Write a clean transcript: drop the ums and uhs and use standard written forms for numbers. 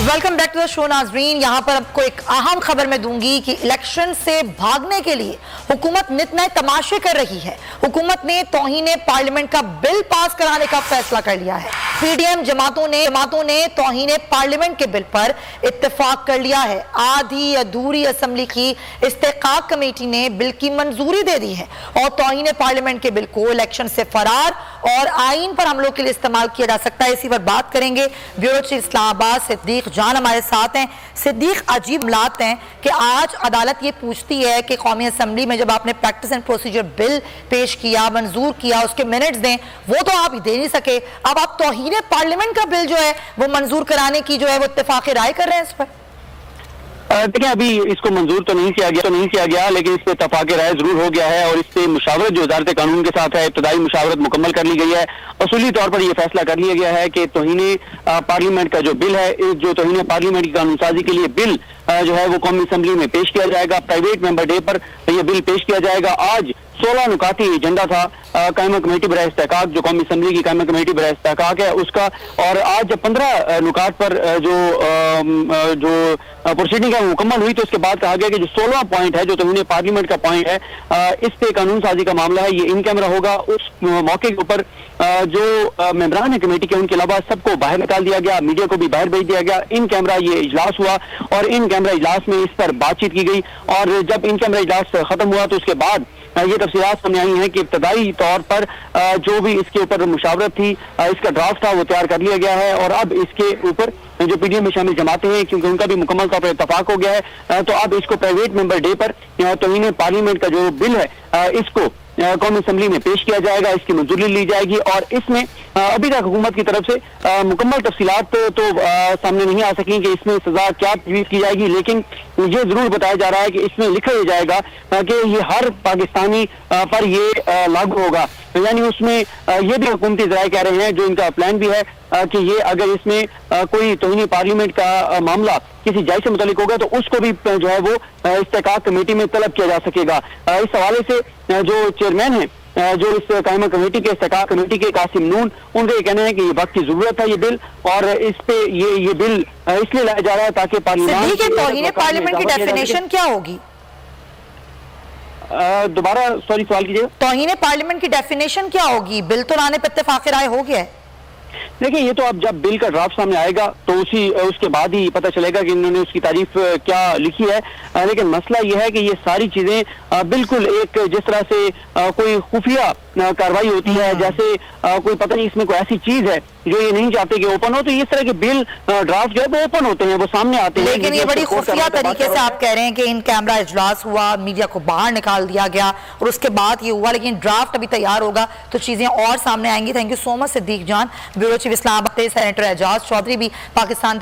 Welcome back to the show नाजरीन। यहाँ पर आपको एक अहम खबर मैं दूंगी कि इलेक्शन से भागने के लिए हुकूमत नित नए तमाशे कर रही है। हुकूमत ने तौहीन पार्लियामेंट का बिल पास कराने का फैसला कर लिया है। पीडीएम जमातों ने तौहीन पार्लियामेंट के बिल पर इत्तेफाक कर लिया है। आधी अधूरी असम्बली की इस्तेकाक कमेटी ने बिल की मंजूरी दे दी है और तौहीन पार्लियामेंट के बिल को इलेक्शन से फरार और आइन पर हमलों के लिए इस्तेमाल किया जा सकता है। इसी पर बात करेंगे। ब्यूरो चीफ इस्लामाबाद सिद्दीक जान हमारे साथ हैं। सिद्दीक, अजीब मामलात हैं कि आज अदालत ये पूछती है कि कौमी असम्बली में जब आपने प्रैक्टिस एंड प्रोसीजर बिल पेश किया, मंजूर किया, उसके मिनट्स दें, वो तो आप दे नहीं सके। अब आप तौहीन पार्लियामेंट का बिल जो है वो मंजूर कराने की जो है वो इत्तेफाक राय कर रहे हैं। इस पर देखिए, अभी इसको मंजूर तो नहीं किया गया लेकिन इस पे इत्तेफाक राय जरूर हो गया है और इस पे मुशावरत जो वजारत कानून के साथ है, इब्तदाई मुशावरत मुकम्मल कर ली गई है। असूली तौर पर यह फैसला कर लिया गया है कि तौहीन पार्लियामेंट का जो बिल है, जो तौहीन पार्लियामेंट की कानूनसाजी के लिए बिल जो है वो कौमी असम्बली में पेश किया जाएगा। प्राइवेट मेंबर डे पर यह बिल पेश किया जाएगा। आज 16 नुकाती एजेंडा था कायमा कमेटी बराए इस्तेहकाक, जो कौमी असम्बली की कायमा कमेटी बराए इस्तेहकाक है उसका, और आज जब 15 नुकात पर जो प्रोसीडिंग है मुकम्मल हुई तो उसके बाद कहा गया कि जो 16 पॉइंट है, जो तौहीन पार्लियामेंट का पॉइंट है, इस पे कानून साजी का मामला है, ये इन कैमरा होगा। उस मौके के ऊपर जो मेंबरान है कमेटी के, उनके अलावा सबको बाहर निकाल दिया गया, मीडिया को भी बाहर भेज दिया गया। इन कैमरा ये इजलास हुआ और इन कैमरा इजलास में इस पर बातचीत की गई और जब इन कैमरा इजलास खत्म हुआ तो उसके बाद ये तफसीलात सामने आई हैं कि इब्तदाई तौर पर जो भी इसके ऊपर मुशावरत थी, इसका ड्राफ्ट था, वो तैयार कर लिया गया है और अब इसके ऊपर जो पीडीएम में शामिल जमाते हैं, क्योंकि उनका भी मुकम्मल तौर पर इत्तफाक हो गया है, तो अब इसको प्राइवेट मेंबर डे पर तौहीन पार्लियामेंट का जो बिल है इसको कौमी असम्बली में पेश किया जाएगा, इसकी मंजूरी ली जाएगी और इसमें अभी तक हुकूमत की तरफ से मुकम्मल तफसीलात तो सामने नहीं आ सकी कि इसमें सजा क्या तजवीज़ की जाएगी, लेकिन ये जरूर बताया जा रहा है कि इसमें लिखा जाएगा कि ये हर पाकिस्तानी पर ये लागू होगा। यानी उसमें ये भी हुकूमती ज़राए कह रहे हैं, जो इनका प्लान भी है कि ये अगर इसमें कोई तौहीन पार्लियामेंट का मामला किसी जज से मुतालिक होगा तो उसको भी जो है वो इस्तेहकाक कमेटी में तलब किया जा सकेगा। इस हवाले से जो चेयरमैन है जो इस कायमा कमेटी के, इस्तेहकाक कमेटी के, कासिम नून, उनका ये कहना है कि ये वक्त की जरूरत है ये बिल, और इस पे ये बिल इसलिए लाया जा रहा है ताकि पार्लियामेंट की डेफिनेशन क्या होगी? दोबारा सॉरी सवाल कीजिएगा। तौहीन पार्लियामेंट की डेफिनेशन क्या होगी? बिल तो लाने पर इत्तेफाक राय हो गया है। देखिए, ये तो अब जब बिल का ड्राफ्ट सामने आएगा तो उसके बाद ही पता चलेगा कि इन्होंने उसकी तारीफ क्या लिखी है। लेकिन मसला ये है कि ये सारी चीजें बिल्कुल एक जिस तरह से कोई खुफिया कार्रवाई होती है, जैसे कोई पता नहीं इसमें कोई ऐसी चीज है जो ये नहीं चाहते कि ओपन हो, तो इस तरह के बिल ड्राफ्ट जो है वो ओपन होते हैं, वो सामने आते हैं। लेकिन ये बड़ी खुफिया तरीके से आप कह रहे हैं कि इन कैमरा इजलास हुआ, मीडिया को बाहर निकाल दिया गया और उसके बाद ये हुआ, लेकिन ड्राफ्ट अभी तैयार होगा तो चीजें और सामने आएंगी। Thank you so much Siddique Jan. Bureau chief Islamabad, senator Ejaz Chaudhry भी पाकिस्तान